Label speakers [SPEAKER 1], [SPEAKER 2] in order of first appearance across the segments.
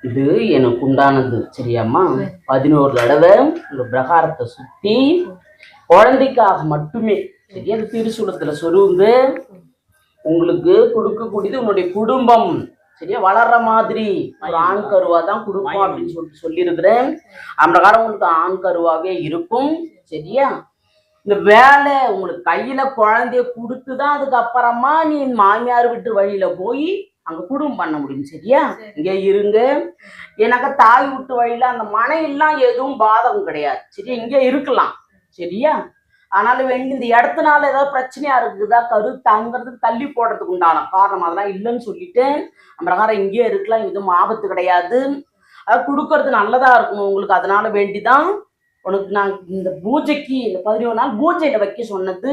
[SPEAKER 1] இது எனக்கு உண்டானது சரியாம்மா. 11 தடவை இந்த பிரகாரத்தை சுத்தி குழந்தைக்காக மட்டுமே சரியா திருசூலத்துல சொருந்து உங்களுக்கு கொடுக்கக்கூடியது உன்னுடைய குடும்பம் சரியா வளர்ற மாதிரி ஒரு ஆண் கருவா தான் கொடுப்போம் அப்படின்னு சொல்லியிருக்கிறேன். அந்த பிரகாரம் உங்களுக்கு ஆண் கருவாவே இருக்கும் சரியா. இந்த வேலை உங்களுக்கு கையில குழந்தைய கொடுத்துதான் அதுக்கப்புறமா நீ மாமியார் விட்டு வழியில போய் அங்க குடும்பம் பண்ண முடியும் சரியா. இங்க இருங்க. எனக்கு தாய் விட்டு வழியில அந்த மனையெல்லாம் எதுவும் பாதகம் கிடையாது சரியா. இங்க இருக்கலாம் சரியா. ஆனாலும் வேண்டி இந்த இடத்துனால ஏதாவது பிரச்சனையா இருக்குதா கரு தங்குறதுக்கு தள்ளி போடுறதுக்கு உண்டான காரணம் அதெல்லாம் இல்லைன்னு சொல்லிட்டு அந்த பிரகாரம் இங்கேயே இருக்கலாம். எதுவும் ஆபத்து கிடையாது. அது கொடுக்கறது நல்லதா இருக்கணும் உங்களுக்கு. அதனால வேண்டிதான் உனக்கு நான் இந்த பூஜைக்கு இந்த 11 நாள் பூஜையில வைக்க சொன்னது.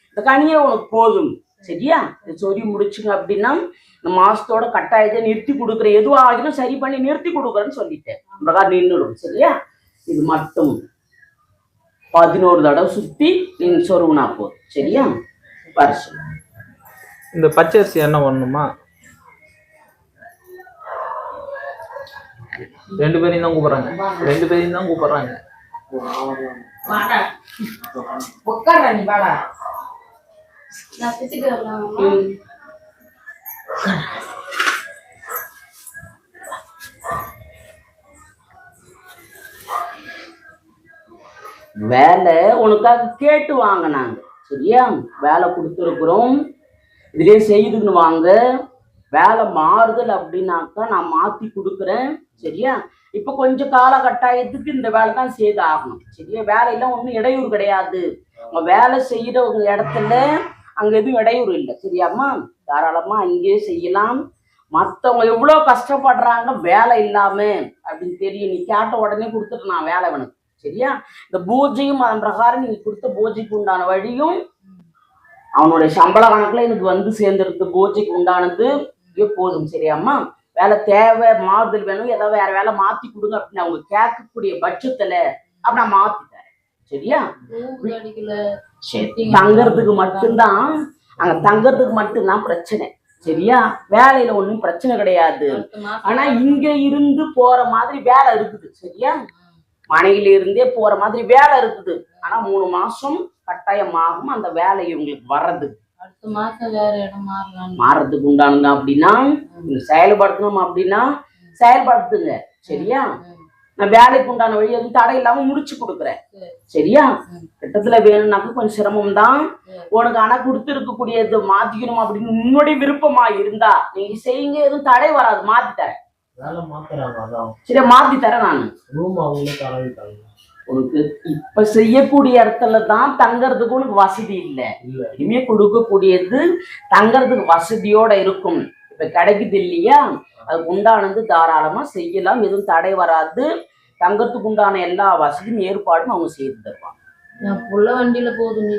[SPEAKER 1] இந்த கனியே உனக்கு போதும் சரியா. சொல்லி முடிச்சுங்க அப்படின்னா இந்த மாசத்தோட கட்டாயத்தை நிறுத்தி கொடுக்குறேன். எதுவும் ஆகிலும் சரி பண்ணி நிறுத்தி கொடுக்குறேன்னு சொல்லிட்டேன். பிரகாரம் நின்றுடும் சரியா. இது மட்டும் 11 தடவை சுத்தி நீங்க சொருகுனா போதும் சரியா. பரிசு
[SPEAKER 2] இந்த பச்சரிசி என்ன பண்ணுமா? 2 பேரையும் தான் கூப்பிடுறாங்க. 2 பேரையும் தான் கூப்பிடுறாங்க.
[SPEAKER 1] வேலை உனக்காக கேட்டு வாங்க நாங்க சரியா. வேலை கொடுத்துருக்குறோம் இதுலயே செய்துன்னு வாங்க. வேலை மாறுதல் அப்படின்னாக்கா நான் மாத்தி கொடுக்குறேன் சரியா. இப்ப கொஞ்சம் காலகட்டாயத்துக்கு இந்த வேலை தான் செய்து ஆகணும் சரியா. வேலையெல்லாம் ஒன்றும் இடையூறு கிடையாது. உங்க வேலை செய்யறவங்க இடத்துல அங்க எதுவும் இடையூறு இல்லை சரியாம்மா. தாராளமா அங்கேயே செய்யலாம். மற்றவங்க எவ்வளோ கஷ்டப்படுறாங்க வேலை இல்லாம அப்படின்னு தெரியும். நீ கேட்ட உடனே கொடுத்துட்டு நான் வேலை வேணும் சரியா. இந்த பூஜையும் அதன் பிரகாரம் நீங்க கொடுத்த பூஜைக்கு உண்டான வழியும் அவனுடைய சம்பள கணக்குல எனக்கு வந்து சேர்ந்துருக்கு. பூஜைக்கு உண்டானது போதும் சரியாம்மா. வேலை தேவை மாறுதல் வேணும் ஏதாவது வேற வேலை மாத்தி கொடுங்க அப்படின்னு அவங்க கேட்கக்கூடிய பட்சத்துல அப்ப நான் மாத்தி தரேன் சரியா. தங்கறதுக்கு மட்டும்தான் அங்க தங்கறதுக்கு மட்டும்தான் பிரச்சனை சரியா. வேலையில ஒண்ணும் பிரச்சனை கிடையாது. ஆனா இங்க இருந்து போற மாதிரி வேலை இருக்குது சரியா. மனையில இருந்தே போற மாதிரி வேலை இருக்குது. ஆனா 3 மாசம் கட்டாயமாகும் அந்த வேலை உங்களுக்கு வர்றது.
[SPEAKER 3] அடுத்த மாசம் வேற இடம்
[SPEAKER 1] மாறதுக்கு உண்டானுங்க அப்படின்னா செயல்படுத்தணும் அப்படின்னா செயல்படுத்துங்க சரியா. நான் வேலைக்கு உண்டான வழி எதுவும் தடை இல்லாம முடிச்சு கொடுக்குறேன் சரியா. கிட்டத்துல வேணும்னாக்க கொஞ்சம் சிரமம் தான் உனக்கு. ஆனா கொடுத்துருக்கக்கூடியது மாத்திக்கணும் அப்படின்னு உன்னுடைய விருப்பமா இருந்தா நீங்க செய்யுங்க. எதுவும் தடை வராது. மாத்தி தரேன் சரியா. மாத்தி தரேன் நான். உனக்கு இப்ப செய்யக்கூடிய இடத்துல தான் தங்கறதுக்கு உனக்கு வசதி இல்லை. இனிமே கொடுக்கக்கூடியது தங்கறதுக்கு வசதியோட இருக்கும். இப்ப கிடைக்குது இல்லையா. அதுக்கு உண்டானது தாராளமா செய்யலாம். எதுவும் தடை வராது. தங்கறதுக்கு உண்டான எல்லா வசதியும் ஏற்பாடும் அவங்க செய்து தருவாங்க.
[SPEAKER 3] வண்டியில போகுது நீ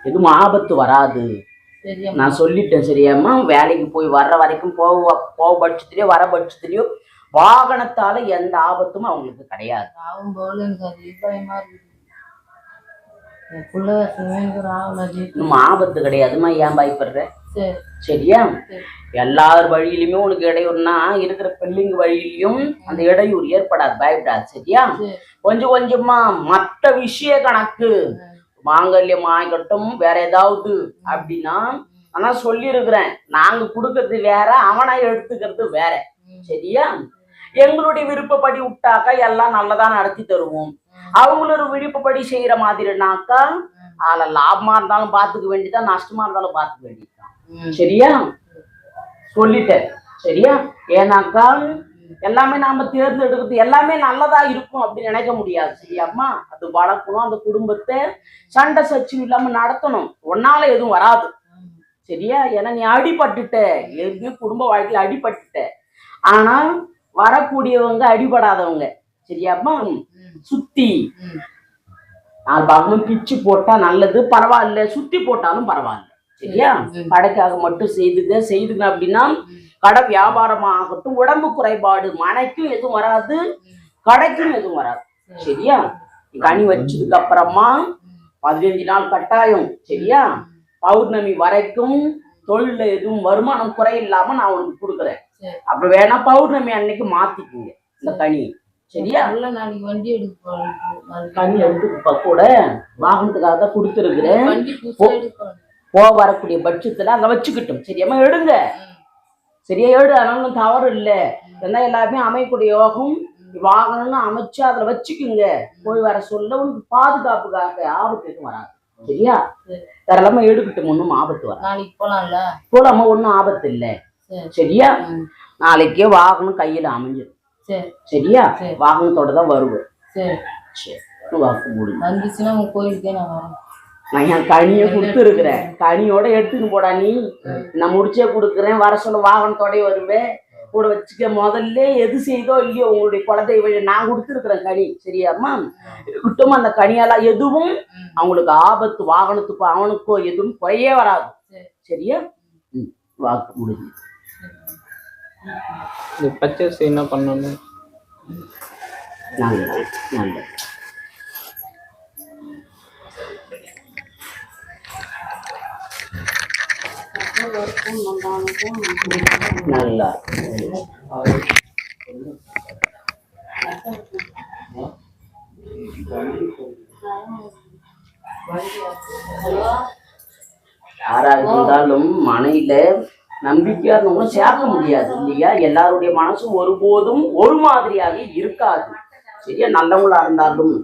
[SPEAKER 1] எதுவும் ஆபத்து வராது நான் சொல்லிட்டேன் சரியாம்மா. வேலைக்கு போய் வர்ற வரைக்கும் போக பட்சத்திலயோ வர பட்சத்திலயோ வாகனத்தால எந்த ஆபத்தும் அவங்களுக்கு கிடையாது. ஆபத்து கிடையாதுமா. ஏன் பயப்படுற சரியா. எல்லார் வழியிலுமே உனக்கு இடையூறுனா இருக்கிற பிள்ளைங்க வழியிலையும் அந்த இடையூறு ஏற்படாது. பயப்படாது சரியா. கொஞ்சம் கொஞ்சமா மற்ற விஷய கணக்கு மாங்கல்யம் ஆகட்டும் வேற ஏதாவது அப்படின்னா ஆனா சொல்லியிருக்கிறேன். நாங்க கொடுக்கறது வேற அவனை எடுத்துக்கிறது வேற சரியா. எங்களுடைய விருப்பப்படி விட்டாக்கா எல்லாம் நல்லதா நடத்தி தருவோம். அவங்களோட விருப்பப்படி செய்யற மாதிரினாக்கா அதுல லாபமா இருந்தாலும் பாத்துக்க வேண்டியதான் நஷ்டமா இருந்தாலும் பாத்துக்க வேண்டியதுதான் சரியா. சொல்லிட்டேன் சரியா. ஏன்னாக்கா எல்லாமே நாம தேர்ந்தெடுக்கிறது எல்லாமே நல்லதா இருக்கும் அப்படின்னு நினைக்க முடியாது சரியாம்மா. அது வளர்க்கணும். அந்த குடும்பத்தை சண்டை சச்சு இல்லாம நடத்தணும். ஒன்னால எதுவும் வராது சரியா. ஏன்னா நீ அடிபட்டுட்ட எதுவுமே குடும்ப வாழ்க்கையில அடிபட்டுட்ட. ஆனா வரக்கூடியவங்க அடிபடாதவங்க சரியாம்மா. சுத்தி 4 பாகமும் பிச்சு போட்டா நல்லது. பரவாயில்ல சுத்தி போட்டாலும் பரவாயில்ல சரியா. கடைக்காக மட்டும் செய்துங்க அப்படின்னா கடை வியாபாரமாகட்டும் உடம்பு குறைபாடு மனைக்கும் எதுவும் வராது கடைக்கும் எதுவும் வராது சரியா. கனி வச்சதுக்கு அப்புறமா 15 நாள் கட்டாயம். சரியா? பௌர்ணமி வரைக்கும் தொழில எதுவும் வருமானம் குறையில்லாம நான் உனக்கு கொடுக்குறேன்.
[SPEAKER 3] சரி.
[SPEAKER 1] அப்ப வேணா பௌர்ணமி அன்னைக்கு மாத்திக்குங்க இந்த கனி. சரியா?
[SPEAKER 3] நல்ல நாளைக்கு வண்டி எடுக்கணும்.
[SPEAKER 1] கனி எடுத்து கூட வாகனத்துக்காக தான் கொடுத்துருக்குறேன்.
[SPEAKER 3] வண்டி புதுசா எடுக்கணும்.
[SPEAKER 1] வரக்கூடிய பட்சத்துல அங்க வச்சுக்கிட்டோம். சரியாமா? எடுங்க. சரியா? எடு. அதனால தவறு இல்லை. ஏன்னா எல்லாருமே அமையக்கூடிய யோகம் வாகனம்னு அமைச்சு அதுல வச்சுக்குங்க. போய் வர சொல்ல உனக்கு பாதுகாப்புக்காக ஆபத்து எதுவும் வராது. சரியா? தரலாம எடுக்கட்டும். ஒன்றும் ஆபத்து வர.
[SPEAKER 3] நாளைக்கு போலாம்ல?
[SPEAKER 1] போலாமா? ஒன்றும் ஆபத்து இல்லை. சரியா? நாளைக்கே வாகனம் கையில அமைஞ்சிடும். சரியா? வாகனத்தோட தான் வருவேன். சரி, வாக்கு முடியும்.
[SPEAKER 3] வந்துச்சுன்னா உங்க கோயிலுக்கே நான் வரேன்.
[SPEAKER 1] நான் என் கனியை கொடுத்துருக்குறேன். கனியோட எடுத்துன்னு போடா. நீ நான் முடிச்சே கொடுக்குறேன். வர சொல்ல வாகனத்தோடய வருவேன். கூட வச்சுக்க. முதல்ல எது செய்தோ இல்லையோ உங்களுடைய குலதெய்வ நான் கொடுத்துருக்குறேன் கனி. சரியாம்மா? இருக்கட்டும். அந்த கனியால எதுவும் அவங்களுக்கு ஆபத்து வாகனத்துக்கோ அவனுக்கோ எதுவும் குறையே வராது. சரியா? வாக்கு முடிஞ்சு.
[SPEAKER 2] பச்சரிசி என்ன பண்ணணும்?
[SPEAKER 1] நல்லது நல்லது. நல்லா யாராக இருந்தாலும் மனையில நம்பிக்கையா இருந்தவங்களும் சேர்க்க முடியாது இல்லையா? எல்லாருடைய மனசும் ஒருபோதும் ஒரு மாதிரியாக இருக்காது. சரியா? நல்லவங்களா இருந்தாலும்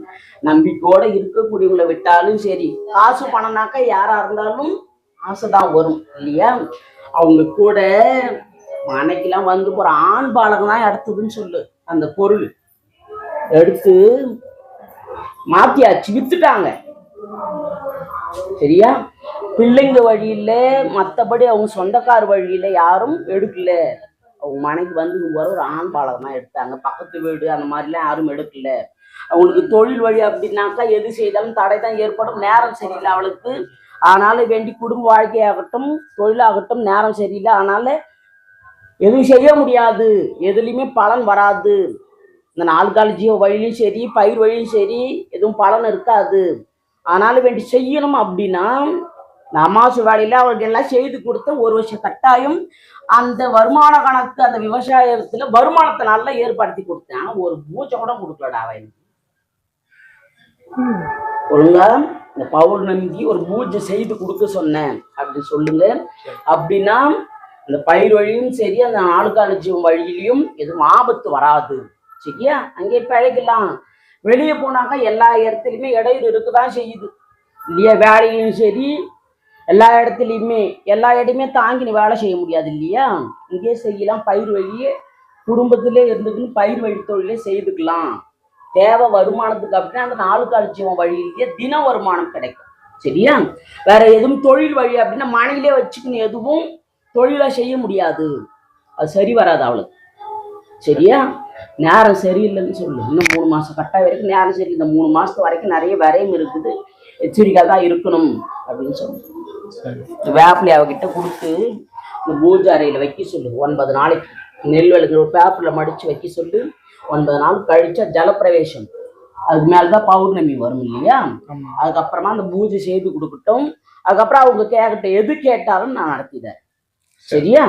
[SPEAKER 1] நம்பிக்கையோட இருக்கக்கூடியவங்களை விட்டாலும் சரி, காசு பணம்னாக்கா யாரா இருந்தாலும் ஆசைதான் வரும் இல்லையா? அவங்க கூட மனைக்கெல்லாம் வந்து ஒரு ஆண் பாலகம் தான் எடுத்ததுன்னு சொல்லு. அந்த பொருள் எடுத்து மாத்தியாச்சு, வித்துட்டாங்க. சரியா? பிள்ளைங்க வழியில மற்றபடி அவங்க சொந்தக்கார வழியில யாரும் எடுக்கல. அவங்க மனைக்கு வந்து ஒரு ஆண் பாலகம் தான் எடுத்தாங்க. பக்கத்து வீடு அந்த மாதிரிலாம் யாரும் எடுக்கல. அவங்களுக்கு தொழில் வழி அப்படின்னாக்கா எது செய்தாலும் தடை தான் ஏற்படும். நேரம் சரியில்லை அவளுக்கு. ஆனால வேண்டி குடும்ப வாழ்க்கையாகட்டும் தொழிலாகட்டும் நேரம் சரியில்லை. அதனால எதுவும் செய்ய முடியாது. எதுலையுமே பலன் வராது. இந்த 4 கால ஜீவ வழியிலும் சரி பயிர் வழியும் சரி எதுவும் பலன் இருக்காது. ஆனாலும் வேண்டி செய்யணும் அப்படின்னா அமாவாசை வேலையில அவளுக்கு எல்லாம் செய்து கொடுத்த 1 வருஷம் கட்டாயம் அந்த வருமான கணக்கு அந்த விவசாயத்துல வருமானத்தை நல்லா ஏற்படுத்தி கொடுத்தேன். ஒரு பூஜை கூட கொடுக்கலடா அவன். ஒழுங்கா இந்த பௌர்ணமிக்கு ஒரு பூஜை செய்து கொடுக்க சொன்னேன் அப்படி சொல்லுங்க. அப்படின்னா அந்த பயிர் வழியும் சரி அந்த 4 கால ஜீவம் வழியிலையும் எதுவும் ஆபத்து வராது. சரியா? அங்கே பிழைக்கலாம். வெளியே போனாக்கா எல்லா இடத்துலையுமே இடையூறு இருக்குதான் செய்யுது இல்லையா? வேலையும் சரி எல்லா இடத்துலையுமே எல்லா இடமே தாங்கி நீ வேலை செய்ய முடியாது இல்லையா? இங்கே செய்யலாம். பயிர் வழியே குடும்பத்திலே இருந்துக்குன்னு பயிர் வழி தொழிலே செய்துக்கலாம். தேவை வருமானத்துக்கு அப்படின்னா அந்த 4 கால ஜீவம் வழியிலேயே தின வருமானம் கிடைக்கும். சரியா? வேற எதுவும் தொழில் வழி அப்படின்னா மனையிலே வச்சுக்கணும் எதுவும் தொழிலா செய்ய முடியாது. அது சரி வராது அவளுக்கு. சரியா? நேரம் சரியில்லைன்னு சொல்லு. இன்னும் 3 மாசம் கட்டாய வரைக்கும் நேரம் சரி. இந்த 3 மாசத்து வரைக்கும் நிறைய விரையும் இருக்குது. எச்சரிக்கையாக தான் இருக்கணும் அப்படின்னு சொல்லு. வேப்பிலை அவகிட்ட கொடுத்து இந்த பூஜை அறையில வைக்க சொல்லு. 9 நாளைக்கு நெல் விளக்கு ஒரு பேப்பர்ல மடிச்சு வைக்க சொல்லு. 9 நாள் கழிச்சா ஜலப்பிரவேசம். அதுக்கு மேலதான் பௌர்ணமி வரும் இல்லையா? அதுக்கப்புறமா அந்த பூஜை செய்து கொடுக்கட்டும். அதுக்கப்புறம் அவங்க கேட்கட்டும். எது கேட்டாலும் நான் நடத்திட்டேன். சரியா?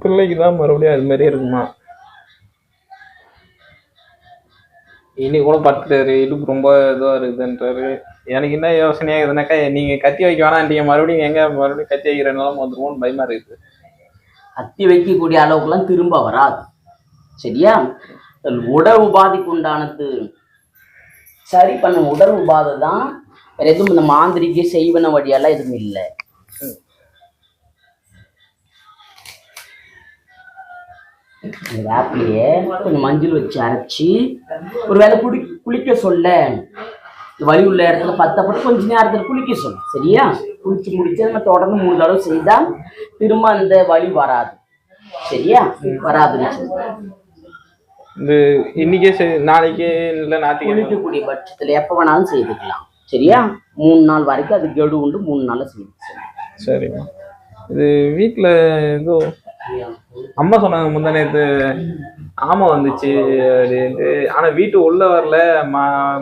[SPEAKER 2] பிள்ளைக்கு தான் மறுபடியும் அது மாதிரி இருக்குமா? இனி கூட பார்த்துட்டாரு. இடுப்பு ரொம்ப இதுவாக இருக்குதுன்றாரு. எனக்கு என்ன யோசனையாக இருக்குதுனாக்கா நீங்கள் கத்தி வைக்க வேணான்றீங்க. மறுபடியும் கத்தி வைக்கிறனாலும் வந்துருவோம்னு பயமா இருக்குது.
[SPEAKER 1] கத்தி வைக்கக்கூடிய அளவுக்குலாம் திரும்ப வராது. சரியா? உடல் உபாதிக்கு உண்டானது சரி பண்ண உடல் உபாதை தான். வேற எதுவும் இந்த மாந்திரிக செய்வன வழியெல்லாம் எதுவும் இல்லை. வேப்பிலையே கொஞ்சம் மஞ்சள் வச்சு அரைச்சி ஒரு வேளை குளிக்க சொல்ல. வலி உள்ள இடத்துல பத்தப்பட்டு கொஞ்ச நேரத்துல குளிக்க சொல்ல. சரியா? குளிச்சு முடிச்சு நம்ம தொடர்ந்து 3 தடவை செய்தா திரும்ப அந்த வலி வராது. சரியா? வராதுன்னு
[SPEAKER 2] இந்த இன்னைக்கே நாளைக்கே இல்லை நாளைக்கு
[SPEAKER 1] குளிக்கக்கூடிய பட்சத்துல எப்ப வேணாலும் செய்துக்கலாம். சரியா? 3 நாள் வரைக்கும் அது கெடு உண்டு. 3 நாள்ல செய்து.
[SPEAKER 2] சரிம்மா. இது வீட்டில் ஏதோ அம்மா சொன்னாங்க முந்தா நேத்து ஆமா வந்துச்சு அப்படின்ட்டு. ஆனா வீட்டு உள்ள வரல,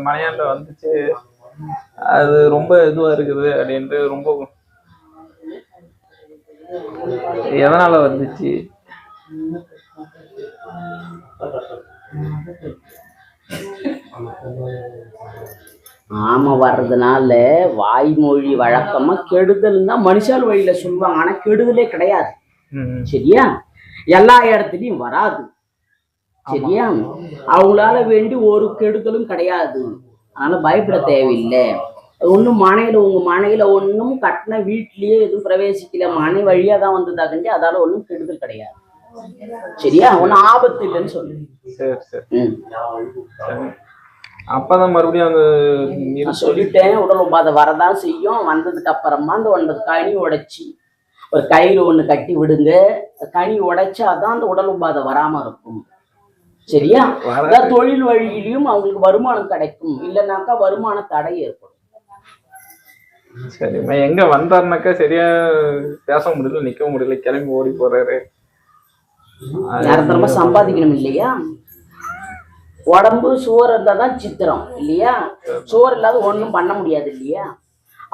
[SPEAKER 2] மனையாண்ட வந்துச்சு, அது ரொம்ப இதுவா இருக்குது அப்படின்ட்டு. ரொம்ப எதனால வந்துச்சு?
[SPEAKER 1] ஆமா வர்றதுனால வாய்மொழி வழக்கமா கெடுதல்னா மனுஷால் வழியில சொல்லுவாங்க, ஆனா கெடுதலே கிடையாது. சரியா? எல்லா இடத்துலயும் வராது. சரியா? அவங்களால வேண்டி ஒரு கெடுதலும் கிடையாது. அதனால பயப்பட தேவையில்லை. ஒன்றும் மனையில உங்க மனையில ஒன்றும் கட்டின வீட்லயே எதுவும் பிரவேசிக்கல, மனை வழியா தான் வந்ததா கண்டி, அதால ஒன்றும் கெடுதல் கிடையாது. சரியா? ஒன்றும் ஆபத்து இல்லைன்னு சொல்லு.
[SPEAKER 2] சரி சரி. அப்பதான் மறுபடியும் அந்த
[SPEAKER 1] நான் சொல்லிட்டேன், உடல் உபாதை வரதான் செய்யும். வந்ததுக்கு அப்புறமா அந்த 9 கனி உடைச்சி ஒரு கயிறு ஒண்ணு கட்டி விடுங்க. கனி உடைச்சாதான் அந்த உடல் உபாதை வராம இருக்கும். சரியா? அதாவது தொழில் வழியிலையும் அவங்களுக்கு வருமானம் கிடைக்கும், இல்லைன்னாக்கா வருமான தடை ஏற்படும்.
[SPEAKER 2] சரிம்மா. எங்க வந்தாருனாக்கா சரியா பேச முடியல, நிக்க முடியல, கிளம்பி ஓடி போறாரு.
[SPEAKER 1] நிரந்தரமா சம்பாதிக்கணும் இல்லையா? உடம்பு சோறு இருந்தா தான் சித்திரம் இல்லையா? சோறு இல்லாத ஒண்ணும் பண்ண முடியாது இல்லையா?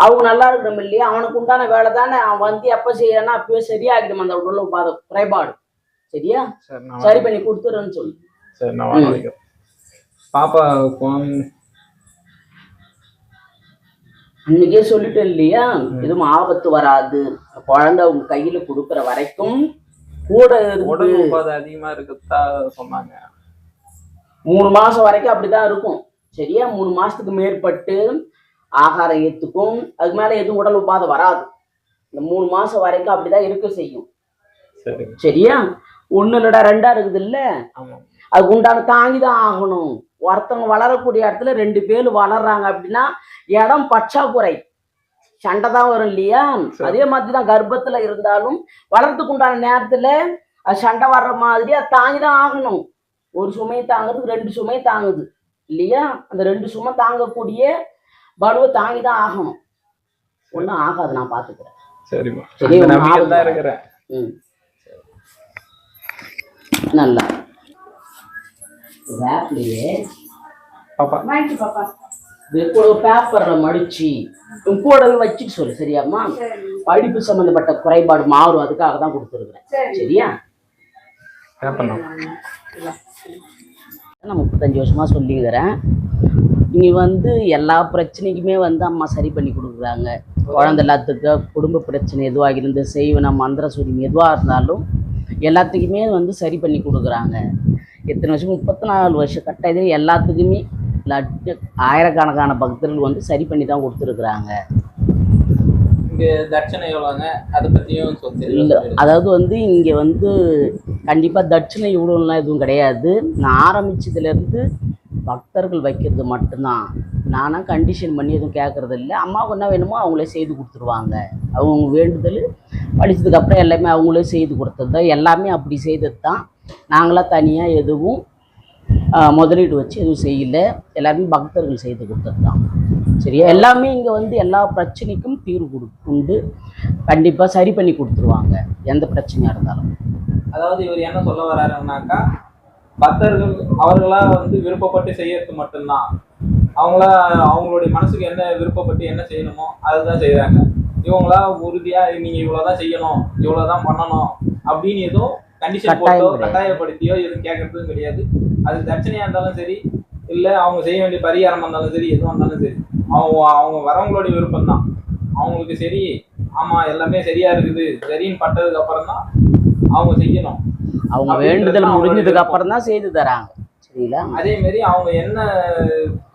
[SPEAKER 1] அவங்க நல்லா இருக்கணும் இல்லையா? அவனுக்கு உண்டான வேலை தானே. அவன் வந்து எப்ப செய்யறானா அப்பவே சரியாகிடும் அந்த உடல் உபாதை குறைபாடு. சரியா? சரி பண்ணி கொடுத்துருன்னு சொல்லு.
[SPEAKER 2] சரி, நான் பாப்பா
[SPEAKER 1] அன்னைக்கே சொல்லிட்டேன் இல்லையா, எதுவும் ஆபத்து வராது. குழந்தை உங்க கையில கொடுக்குற வரைக்கும் கூட
[SPEAKER 2] உடல் உபாதை அதிகமா இருக்குதா சொன்னாங்க.
[SPEAKER 1] 3 மாசம் வரைக்கும் அப்படிதான் இருக்கும். சரியா? 3 மாசத்துக்கு மேற்பட்டு ஆகாரம் ஏத்துக்கும், அதுக்கு மேல எதுவும் உடல் உபாதை வராது. இந்த 3 மாசம் வரைக்கும் அப்படிதான் இருக்க செய்யும். சரியா? 1 இல்லடா 2 இருக்குது இல்ல, அதுக்கு உண்டான தாங்கிதான் ஆகணும். ஒருத்தவங்க வளரக்கூடிய இடத்துல 2 பேர் வளர்றாங்க அப்படின்னா இடம் பற்றாக்குறை, சண்டை தான் வரும் இல்லையா? அதே மாதிரிதான் கர்ப்பத்துல இருந்தாலும் வளர்றதுக்கு உண்டான நேரத்துல அது சண்டை வர்ற மாதிரி அது தாங்கிதான் ஆகணும். ஒரு சுமையை தாங்கிறதுக்கு 2 சுமையை தாங்குது இல்லையா? அந்த 2 சுமை தாங்கக்கூடிய பலுவை தாங்கிதான் ஆகணும். ஒன்றும் ஆகாது, நான் பாத்துக்கிறேன்.
[SPEAKER 2] சரிம்மா.
[SPEAKER 1] நல்லா வேப்பிலையே பேப்பர்ல மடிச்சு கூடவே வச்சுட்டு சொல்லு. சரியாம்மா? படிப்பு சம்பந்தப்பட்ட குறைபாடு மாறும், அதுக்காக தான் கொடுத்துருக்குறேன். சரியா? நான் 35 வருஷமா சொல்லிக்கிறேன். நீ வந்து எல்லா பிரச்சனைக்குமே வந்து அம்மா சரி பண்ணி கொடுக்குறாங்க. குழந்தை எல்லாத்துக்கும் குடும்ப பிரச்சனை எதுவாக இருந்து செய்வன மந்திர சூரியம் எதுவாக இருந்தாலும் எல்லாத்துக்குமே வந்து சரி பண்ணி கொடுக்குறாங்க. எத்தனை வருஷம் 34 வருஷம் கட்டாயதே எல்லாத்துக்குமே ஆயிரக்கணக்கான பக்தர்கள் வந்து சரி பண்ணி தான் கொடுத்துருக்குறாங்க.
[SPEAKER 2] தட்சணை எவ்வளோங்க, அதை பற்றியும்
[SPEAKER 1] இல்லை, அதாவது வந்து இங்கே வந்து கண்டிப்பாக தட்சணை இவ்வளோலாம் எதுவும் கிடையாது. நான் ஆரம்பிச்சதுலேருந்து பக்தர்கள் வைக்கிறது மட்டும்தான். நானாக கண்டிஷன் பண்ணி எதுவும் கேட்குறது இல்லை. அம்மாவுக்கு என்ன வேணுமோ அவங்களே செய்து கொடுத்துருவாங்க. அவங்க வேண்டுதல் படித்ததுக்கப்புறம் எல்லாமே அவங்களே செய்து கொடுத்தது தான். எல்லாமே அப்படி செய்தது தான். நாங்களாம் தனியாக எதுவும் முதலீடு வச்சு எதுவும் செய்யலை. எல்லாருமே பக்தர்கள் செய்து கொடுத்தது தான். சரியா? எல்லாமே இங்கே வந்து எல்லா பிரச்சனைக்கும் தீர்வு உண்டு. கண்டிப்பாக சரி பண்ணி கொடுத்துருவாங்க எந்த பிரச்சனையாக இருந்தாலும்.
[SPEAKER 2] அதாவது இவர் என்ன சொல்ல வர்றாருன்னாக்கா, பக்தர்கள் அவர்களா வந்து விருப்பப்பட்டு செய்யறது மட்டும்தான். அவங்களா அவங்களுடைய மனசுக்கு என்ன விருப்பப்பட்டு என்ன செய்யணுமோ அதுதான் செய்யறாங்க. இவங்களா உறுதியா நீங்க இவ்வளவுதான் செய்யணும், இவ்வளவுதான் பண்ணணும் அப்படின்னு எதுவும் கண்டிஷன் போட்டோ கட்டாயப்படுத்தியோ எதுவும் கேட்கறதும் கிடையாது. அது தட்சணையா இருந்தாலும் சரி, இல்ல அவங்க செய்ய வேண்டிய பரிகாரமா இருந்தாலும் சரி, எதுவும் இருந்தாலும் சரி, அவங்க வரவங்களுடைய விருப்பம் தான். அவங்களுக்கு சரி, ஆமா எல்லாமே சரியா இருக்குது, சரின்னு பட்டதுக்கு அப்புறம் தான் அவங்க செய்யணும்.
[SPEAKER 1] அவங்க வேண்டுதல் முடிஞ்சதுக்கு அப்புறம் தான் செய்து தராங்க. சரிங்களா?
[SPEAKER 2] அதே மாதிரி அவங்க என்ன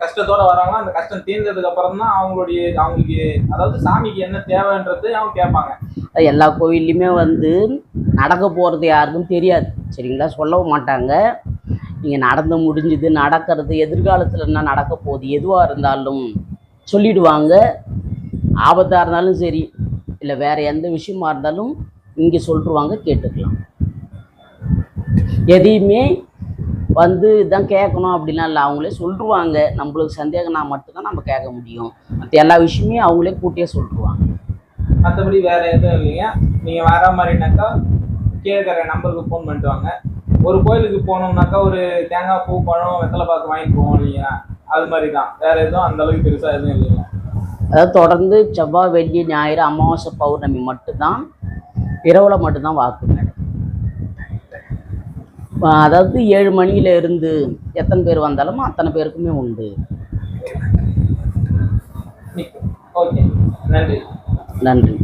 [SPEAKER 2] கஷ்டத்தோட வராங்களோ அந்த கஷ்டம் தீர்ந்ததுக்கு அப்புறம் தான் அவங்களுக்கு அதாவது சாமிக்கு என்ன தேவைன்றது அவங்க கேட்பாங்க.
[SPEAKER 1] எல்லா கோயில்லையுமே வந்து நடக்க போகிறது யாருக்கும் தெரியாது. சரிங்களா? சொல்லவும் மாட்டாங்க. நீங்கள் நடந்து முடிஞ்சது நடக்கிறது எதிர்காலத்தில் என்ன நடக்க போகுது எதுவாக இருந்தாலும் சொல்லிடுவாங்க. ஆபத்தாக இருந்தாலும் சரி, இல்லை வேற எந்த விஷயமா இருந்தாலும் இங்கே சொல்லிடுவாங்க, கேட்டுக்கலாம். எதையுமே வந்து இதான் கேட்கணும் அப்படிலாம் இல்லை, அவங்களே சொல்லிடுவாங்க. நம்மளுக்கு சந்தேகம்னா மட்டும்தான் நம்ம கேட்க முடியும். மற்ற எல்லா விஷயமே அவங்களே கூட்டியே சொல்லிடுவாங்க.
[SPEAKER 2] மற்றபடி வேற எதுவும் இல்லைங்க. நீங்கள் வர மாதிரினாக்கா கீழே இருக்கிற நம்பருக்கு ஃபோன் பண்ணிட்டு வாங்க. ஒரு கோயிலுக்கு போனோம்னாக்கா ஒரு தேங்காய், பூ, பழம், வெத்தலை பாக்கு வாங்கிட்டு போவோம் இல்லையா, அது மாதிரி தான். வேற எதுவும் அந்த அளவுக்கு பெருசா எதுவும் இல்லைங்க.
[SPEAKER 1] அதாவது தொடர்ந்து செவ்வாய், வெள்ளி, ஞாயிறு, அமாவாசை, பௌர்ணமி மட்டும்தான், இரவுல மட்டும்தான் வாக்கு மேடம். அதாவது 7 மணியில இருந்து எத்தனை பேர் வந்தாலும் அத்தனை பேருக்குமே உண்டு.
[SPEAKER 2] ஓகே, நன்றி.
[SPEAKER 1] நன்றி.